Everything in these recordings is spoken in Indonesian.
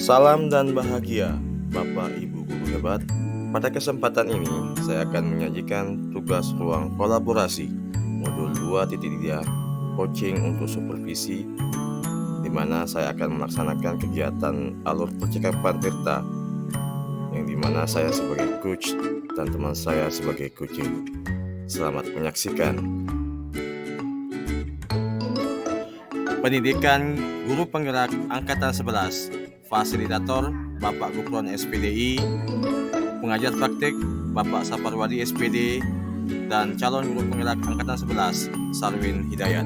Salam dan bahagia, Bapak Ibu Guru hebat. Pada kesempatan ini, saya akan menyajikan tugas ruang kolaborasi modul 2.3 coaching untuk supervisi, di mana saya akan melaksanakan kegiatan alur percakapan Tirta, yang dimana saya sebagai coach dan teman saya sebagai coaching. Selamat menyaksikan. Pendidikan Guru Penggerak Angkatan 11, Fasilitator Bapak Gupron SPDI, Pengajar Praktik Bapak Saparwadi SPD, dan calon Guru Penggerak Angkatan 11, Sarwin Hidayat.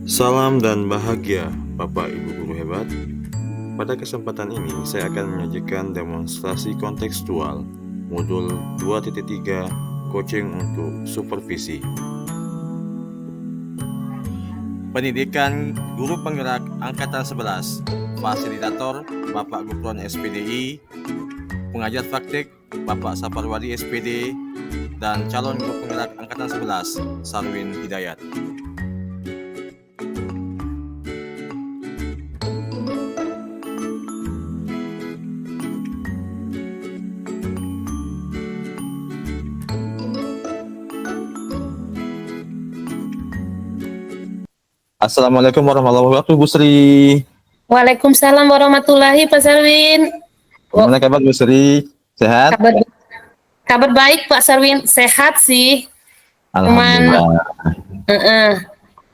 Salam dan bahagia, Bapak Ibu Guru hebat. Pada kesempatan ini, saya akan menyajikan demonstrasi kontekstual modul 2.3 coaching untuk supervisi. Pendidikan Guru Penggerak Angkatan 11, Fasilitator Bapak Gupron SPDI, Pengajar Praktik Bapak Saparwadi SPD, dan calon Guru Penggerak Angkatan 11, Sarwin Hidayat. Assalamualaikum warahmatullahi wabarakatuh, Bu Sri. Waalaikumsalam warahmatullahi Pak Sarwin. Gimana kabar Bu Sri? Sehat? Kabar baik Pak Sarwin, sehat sih. Alhamdulillah.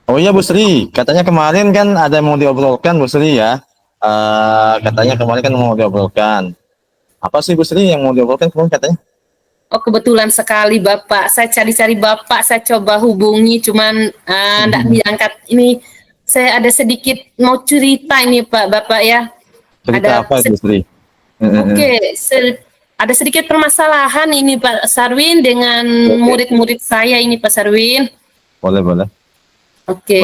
Oh iya Bu Sri, katanya kemarin kan ada yang mau diobrolkan Bu Sri ya. Katanya kemarin kan mau diobrolkan. Apa sih Bu Sri yang mau diobrolkan kemarin katanya? Oh kebetulan sekali Bapak, saya cari-cari Bapak, saya coba hubungi, cuman enggak diangkat. Ini saya ada sedikit mau cerita ini Pak Bapak ya. Cerita apa Bu Sri? Oke, ada sedikit permasalahan ini Pak Sarwin dengan murid-murid saya ini Pak Sarwin. Boleh. Oke.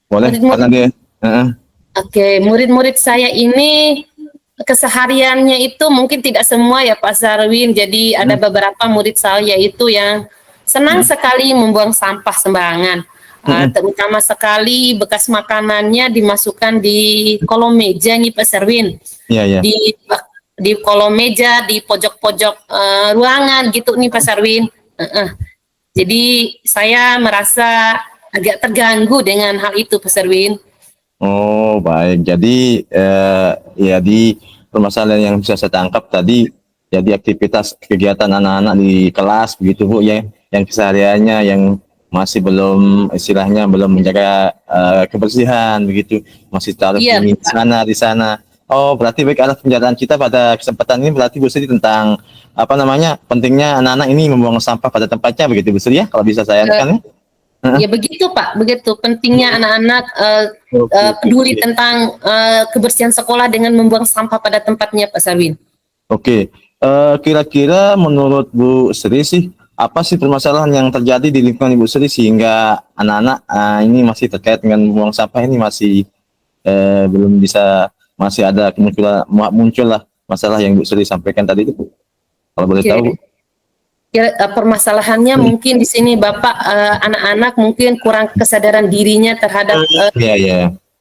Boleh, karena dia. Oke, murid-murid saya ini kesehariannya itu mungkin tidak semua ya Pak Sarwin. Jadi ada beberapa murid saya itu yang senang sekali membuang sampah sembarangan. Terutama sekali bekas makanannya dimasukkan di kolom meja nih Pak Sarwin. Iya. Di kolom meja, di pojok-pojok ruangan gitu nih Pak Sarwin. Jadi saya merasa agak terganggu dengan hal itu Pak Sarwin. Oh baik, jadi ya di permasalahan yang bisa saya tangkap tadi, jadi aktivitas kegiatan anak-anak di kelas begitu Bu ya, yang kesehariannya yang masih belum istilahnya belum menjaga kebersihan begitu, masih taruh di sana. Oh berarti baik, alat pembicaraan kita pada kesempatan ini berarti Bu Sri tentang apa namanya pentingnya anak-anak ini membuang sampah pada tempatnya begitu Bu Sri ya, kalau bisa saya tekan ya. Ya begitu Pak, begitu pentingnya anak-anak peduli tentang kebersihan sekolah dengan membuang sampah pada tempatnya Pak Sarwin. Oke, kira-kira menurut Bu Sri sih apa sih permasalahan yang terjadi di lingkungan Ibu Sri sehingga anak-anak ini masih terkait dengan membuang sampah ini masih belum bisa, masih ada muncul lah masalah yang Bu Sri sampaikan tadi itu, kalau boleh tahu Bu. Permasalahannya mungkin di sini Bapak, anak-anak mungkin kurang kesadaran dirinya terhadap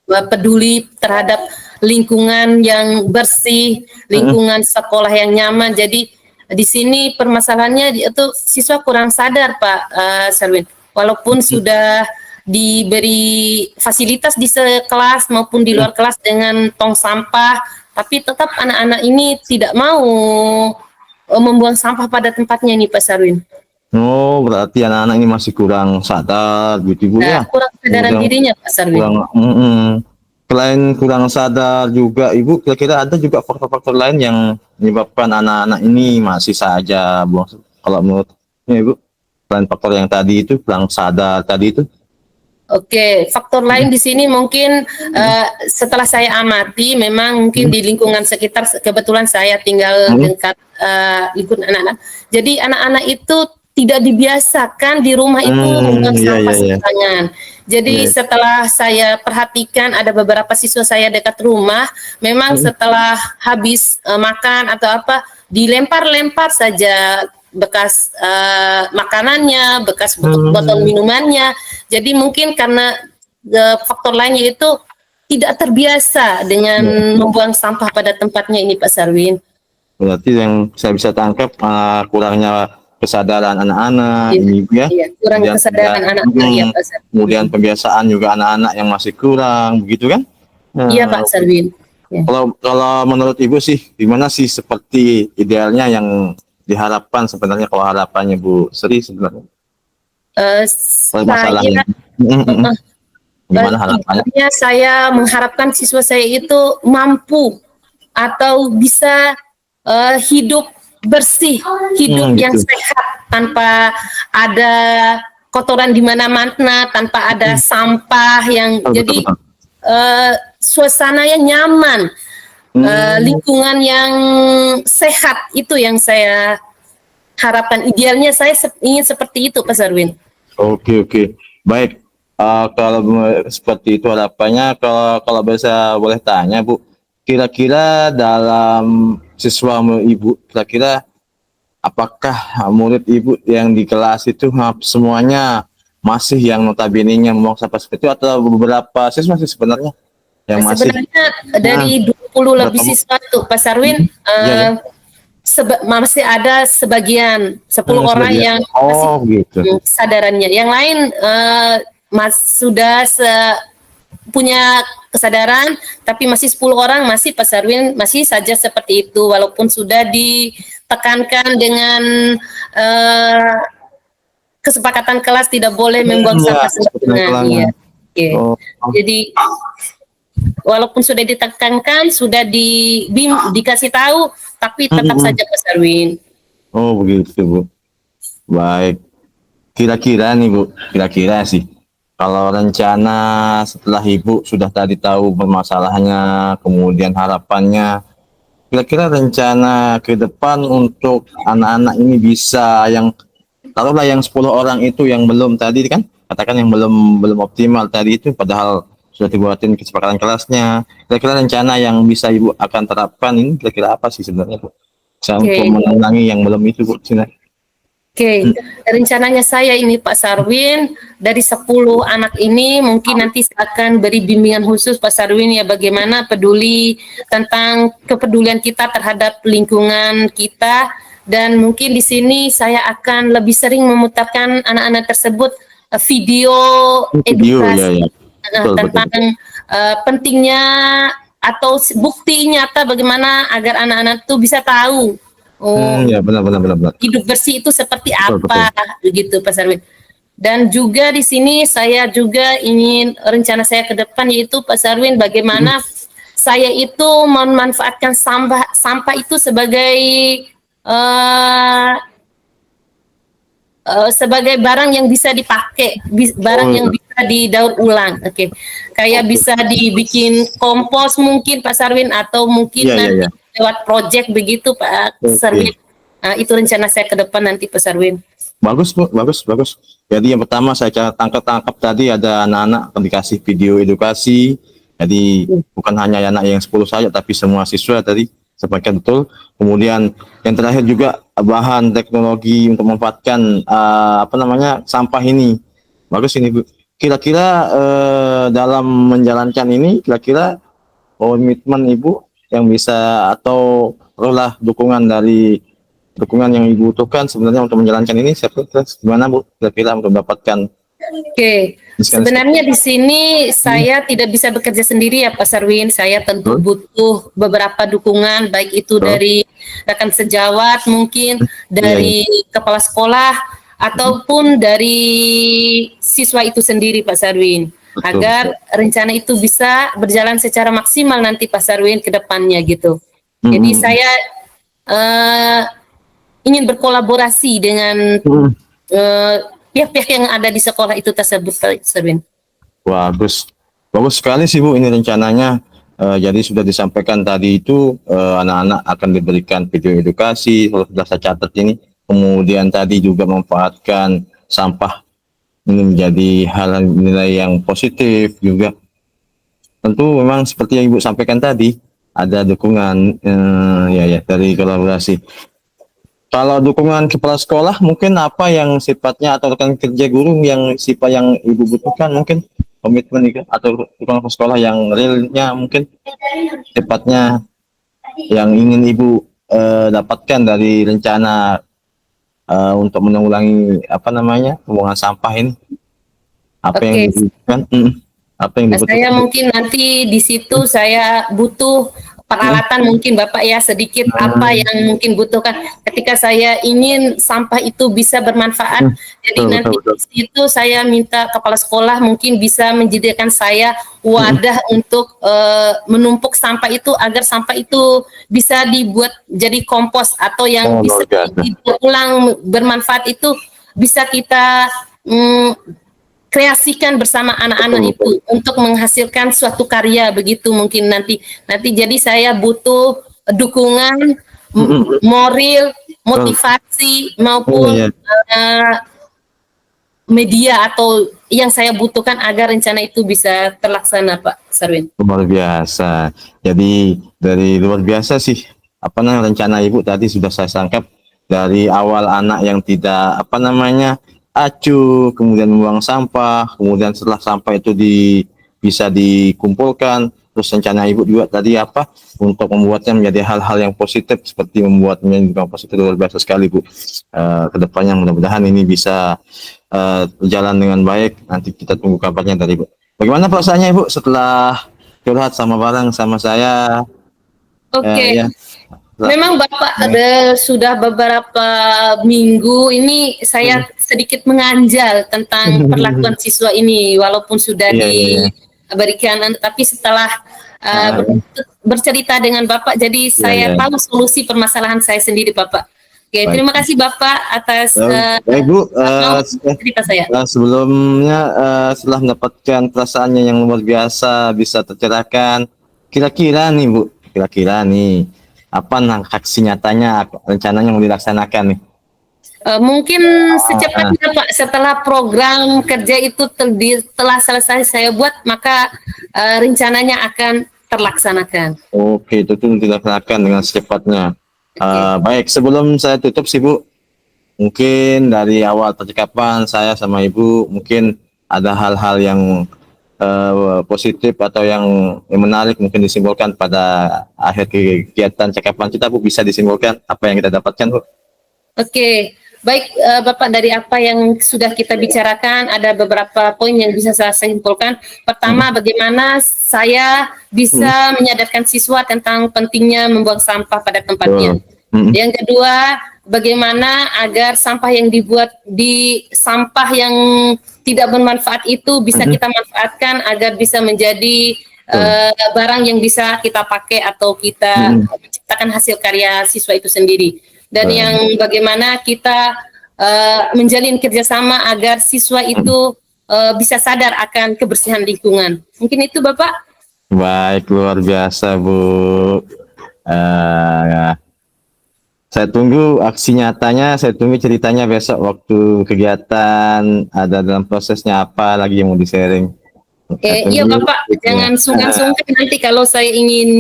peduli terhadap lingkungan yang bersih, lingkungan sekolah yang nyaman. Jadi di sini permasalahannya itu siswa kurang sadar Pak Sarwin. Walaupun sudah diberi fasilitas di sekelas maupun di luar kelas dengan tong sampah, tapi tetap anak-anak ini tidak mau membuang sampah pada tempatnya nih Pak Sarwin. Oh berarti anak-anak ini masih kurang sadar gitu Bu ya? Kurang kesadaran dirinya Pak Sarwin. Selain kurang sadar juga Ibu, kira-kira ada juga faktor-faktor lain yang menyebabkan anak-anak ini masih saja buang, kalau menurut Ibu, selain faktor yang tadi itu kurang sadar tadi itu? Oke, faktor lain di sini mungkin setelah saya amati, memang mungkin di lingkungan sekitar, kebetulan saya tinggal dekat lingkungan anak-anak. Jadi anak-anak itu tidak dibiasakan di rumah itu membuang Iya, sampah iya, iya. sembarangan. Jadi Iya. setelah saya perhatikan ada beberapa siswa saya dekat rumah, memang setelah habis makan atau apa, dilempar-lempar saja bekas makanannya, bekas botol minumannya. Jadi mungkin karena faktor lainnya itu tidak terbiasa dengan membuang sampah pada tempatnya ini, Pak Sarwin. Berarti yang saya bisa tangkap kurangnya kesadaran anak-anak Iya, ini ya. iya, kurang Kemudian kesadaran anak-anak ya, Pak Sarwin. kemudian pembiasaan juga anak-anak yang masih kurang, begitu kan? Iya, Pak Sarwin. Ya. Kalau menurut Ibu sih, gimana sih seperti idealnya yang diharapkan sebenarnya, kalau harapannya Bu Sri sebenarnya? Masalahnya. Saya Gimana harapannya? idealnya saya mengharapkan siswa saya itu mampu atau bisa hidup bersih, hidup yang Gitu. sehat tanpa ada kotoran di mana-mana, tanpa ada sampah yang Betul, jadi betul. suasananya nyaman, lingkungan yang sehat, itu yang saya harapkan. Idealnya saya ingin seperti itu, Pak Sarwin. Oke, oke. Baik. Kalau seperti itu harapannya, kalau bisa boleh tanya Bu, kira-kira dalam siswa Ibu, kira-kira apakah murid Ibu yang di kelas itu semuanya masih yang notabene-nya membuang sampah seperti itu, atau beberapa siswa sih sebenarnya yang masih? Sebenarnya dari 20 lebih berapa- siswa tuh, Pak Sarwin, Iya, ya. masih ada sebagian 10 orang Sebagian. yang masih Oh, gitu. kesadarannya. Yang lain sudah punya kesadaran, tapi masih 10 orang masih, Pak Sarwin, masih saja seperti itu, walaupun sudah ditekankan dengan kesepakatan kelas tidak boleh membuang Iya, sampah sembarangan. Iya. Oke. Oh. Jadi walaupun sudah ditekankan, sudah dikasih tahu, tapi tetap saja, Pak Sarwin. Oh, begitu Bu. Baik. Kira-kira nih Bu, kira-kira sih, kalau rencana setelah Ibu sudah tadi tahu permasalahannya, kemudian harapannya, kira-kira rencana ke depan untuk anak-anak ini bisa yang, taruhlah yang 10 orang itu yang belum tadi kan, katakan yang belum optimal tadi itu, padahal sudah dibuatin kesepakatan kelasnya. Kira-kira rencana yang bisa Ibu akan terapkan ini kira-kira apa sih sebenarnya Bu? Bisa untuk menangani yang belum itu Bu. Oke, rencananya saya ini Pak Sarwin, dari 10 anak ini mungkin nanti saya akan beri bimbingan khusus Pak Sarwin ya, bagaimana peduli tentang kepedulian kita terhadap lingkungan kita, dan mungkin di sini saya akan lebih sering memutarkan anak-anak tersebut video edukasi ya. Betul, tentang pentingnya atau bukti nyata bagaimana agar anak-anak itu bisa tahu Ya, benar. hidup bersih itu seperti apa, begitu Pak Sarwin. Dan juga di sini saya juga ingin, rencana saya ke depan yaitu Pak Sarwin, bagaimana saya itu memanfaatkan sampah itu sebagai sebagai barang yang bisa dipakai, barang yang bisa didaur ulang. Oke. Kayak bisa dibikin kompos mungkin Pak Sarwin, atau mungkin nanti lewat project begitu Pak Sarwin. Nah, itu rencana saya ke depan nanti Pak Sarwin. Bagus Bu, bagus. Jadi yang pertama saya tangkap tadi ada anak-anak dikasih video edukasi. Jadi bukan hanya anak yang 10 saja, tapi semua siswa tadi sebagian betul. Kemudian yang terakhir juga bahan teknologi untuk memanfaatkan sampah ini. Bagus ini Bu. Kira-kira dalam menjalankan ini, kira-kira komitmen Ibu yang bisa, atau perlulah dukungan yang Ibu butuhkan sebenarnya untuk menjalankan ini, gimana Bu kira-kira untuk mendapatkan? Oke, sebenarnya di sini saya tidak bisa bekerja sendiri ya Pak Sarwin. Saya tentu butuh beberapa dukungan, baik itu dari rekan sejawat, mungkin dari kepala sekolah, ataupun dari siswa itu sendiri Pak Sarwin, agar rencana itu bisa berjalan secara maksimal nanti Pak Sarwin ke depannya gitu. Jadi saya ingin berkolaborasi dengan pihak-pihak yang ada di sekolah itu tersebut, Pak Sarwin. Bagus, bagus sekali sih Bu ini rencananya. Jadi sudah disampaikan tadi itu anak-anak akan diberikan video edukasi, kalau sudah saya catat ini. Kemudian tadi juga memanfaatkan sampah ini menjadi hal nilai yang positif juga. Tentu memang seperti yang Ibu sampaikan tadi, ada dukungan ya dari kolaborasi. Kalau dukungan kepala sekolah mungkin apa yang sifatnya atau rekan kerja guru yang sifat yang Ibu butuhkan mungkin komitmen juga atau dukungan kepala sekolah yang realnya mungkin sifatnya yang ingin Ibu dapatkan dari rencana untuk menanggulangi apa namanya pembuangan sampah ini, apa yang Oke, dibutuhkan. Apa yang dibutuhkan. saya mungkin nanti di situ saya butuh peralatan mungkin Bapak ya, sedikit apa yang mungkin butuhkan ketika saya ingin sampah itu bisa bermanfaat. Jadi Betul, betul, nanti betul. di situ saya minta kepala sekolah mungkin bisa menyediakan saya wadah untuk menumpuk sampah itu agar sampah itu bisa dibuat jadi kompos atau yang Oh, bisa luar biasa. dibuat ulang bermanfaat itu bisa kita kreasikan bersama anak-anak Betul, itu untuk menghasilkan suatu karya begitu mungkin nanti jadi saya butuh dukungan moral, motivasi Oh maupun iya, media atau yang saya butuhkan agar rencana itu bisa terlaksana Pak Sarwin. luar biasa. Jadi dari luar biasa sih apa namanya rencana Ibu tadi sudah saya tangkap dari awal anak yang tidak apa namanya acuh, kemudian membuang sampah, kemudian setelah sampah itu bisa dikumpulkan, terus rencana Ibu juga tadi apa untuk membuatnya menjadi hal-hal yang positif seperti membuatnya juga positif luar biasa sekali Bu. Kedepannya mudah-mudahan ini bisa berjalan dengan baik. Nanti kita tunggu kabarnya dari Ibu. Bagaimana perasaannya Ibu setelah curhat sama bareng sama saya? Oke. Ya, Memang Bapak ada sudah beberapa minggu ini saya sedikit menganjal tentang perlakuan siswa ini walaupun sudah iya, iya, iya. diberikan tapi setelah Ah, bercerita dengan Bapak jadi iya, saya iya. tahu solusi permasalahan saya sendiri Bapak. Oke, Baik. terima kasih Bapak atas Baik Bu, mau cerita saya. sebelumnya setelah mendapatkan perasaannya yang luar biasa bisa tercerahkan, kira-kira nih Bu, kira-kira nih apa aksi nyatanya rencananya mau dilaksanakan nih? Mungkin Ah, secepatnya Pak setelah program kerja itu telah selesai saya buat maka rencananya akan terlaksanakan. oke, itu tuh dilaksanakan dengan secepatnya. Oke. Baik, sebelum saya tutup sih Bu, mungkin dari awal percakapan saya sama Ibu, mungkin ada hal-hal yang positif atau yang menarik mungkin disimpulkan pada akhir kegiatan cakapan kita Bu, bisa disimpulkan apa yang kita dapatkan Bu? Oke, baik Bapak dari apa yang sudah kita bicarakan ada beberapa poin yang bisa saya simpulkan. Pertama, bagaimana saya bisa menyadarkan siswa tentang pentingnya membuang sampah pada tempatnya. Yang kedua, bagaimana agar sampah yang dibuat di sampah yang tidak bermanfaat itu bisa kita manfaatkan agar bisa menjadi barang yang bisa kita pakai atau kita menciptakan hasil karya siswa itu sendiri. Dan yang bagaimana kita menjalin kerjasama agar siswa itu bisa sadar akan kebersihan lingkungan. Mungkin itu Bapak. Baik, luar biasa Bu. Ya. Saya tunggu aksi nyatanya, saya tunggu ceritanya besok waktu kegiatan ada dalam prosesnya apa lagi yang mau di-sharing. Iya Bapak, jangan sungkan-sungkan nanti kalau saya ingin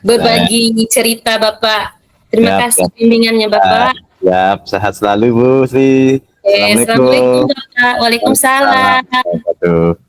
berbagi cerita Bapak. Terima Siap, kasih siap. bimbingannya Bapak. Siap, sehat selalu Bu Sri. Assalamualaikum Assalamualaikum. Bapak. Waalaikumsalam Waalaikumsalam. warahmatullahi wabarakatuh.